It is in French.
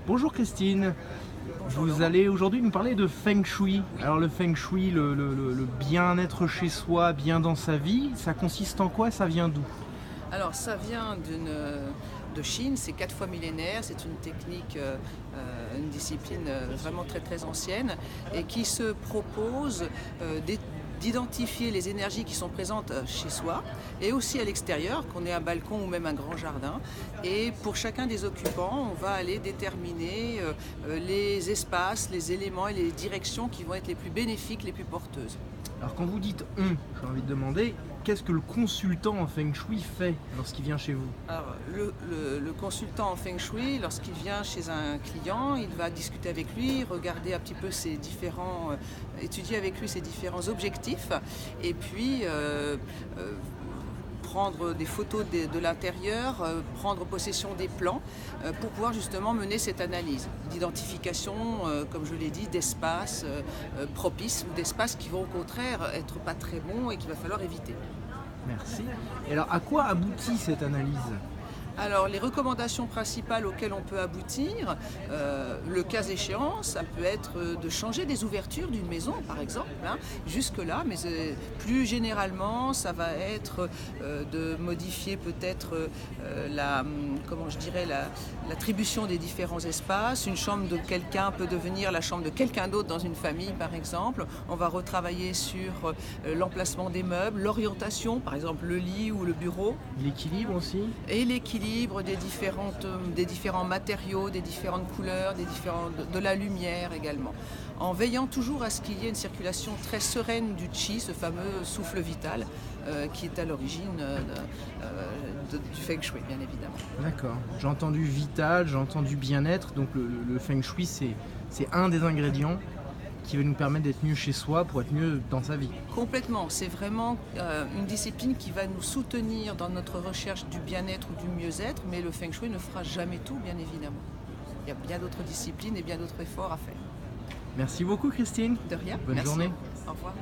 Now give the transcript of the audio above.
Bonjour Christine, Bonjour vous Laurent. allez aujourd'hui nous parler de Feng Shui. Alors le Feng Shui, le bien-être chez soi, bien dans sa vie, ça consiste en quoi? Ça vient d'où? Alors ça vient de Chine, c'est 4 fois millénaire, c'est une technique, une discipline vraiment très très ancienne et qui se propose d'identifier les énergies qui sont présentes chez soi et aussi à l'extérieur, qu'on ait un balcon ou même un grand jardin. Et pour chacun des occupants, on va aller déterminer les espaces, les éléments et les directions qui vont être les plus bénéfiques, les plus porteuses. Alors quand vous dites on, j'ai envie de demander, qu'est-ce que le consultant en Feng Shui fait lorsqu'il vient chez vous? Alors, le consultant en Feng Shui, lorsqu'il vient chez un client, il va discuter avec lui, regarder un petit peu étudier avec lui ses différents objectifs, et puis prendre des photos de l'intérieur, prendre possession des plans pour pouvoir justement mener cette analyse d'identification, comme je l'ai dit, d'espaces propices ou d'espaces qui vont au contraire être pas très bons et qu'il va falloir éviter. Merci. Et alors à quoi aboutit cette analyse? Alors, les recommandations principales auxquelles on peut aboutir, le cas échéant, ça peut être de changer des ouvertures d'une maison, par exemple, hein, jusque-là, mais plus généralement, ça va être de modifier peut-être l'attribution des différents espaces. Une chambre de quelqu'un peut devenir la chambre de quelqu'un d'autre dans une famille, par exemple. On va retravailler sur l'emplacement des meubles, l'orientation, par exemple le lit ou le bureau. L'équilibre aussi? Et l'équilibre des différents matériaux, des différentes couleurs, de la lumière également. En veillant toujours à ce qu'il y ait une circulation très sereine du Qi, ce fameux souffle vital, qui est à l'origine du Feng Shui, bien évidemment. D'accord. J'ai entendu vital, j'ai entendu bien-être, donc le Feng Shui c'est un des ingrédients qui va nous permettre d'être mieux chez soi pour être mieux dans sa vie. Complètement, c'est vraiment une discipline qui va nous soutenir dans notre recherche du bien-être ou du mieux-être, mais le Feng Shui ne fera jamais tout, bien évidemment. Il y a bien d'autres disciplines et bien d'autres efforts à faire. Merci beaucoup Christine. De rien, Bonne merci. journée. Au revoir.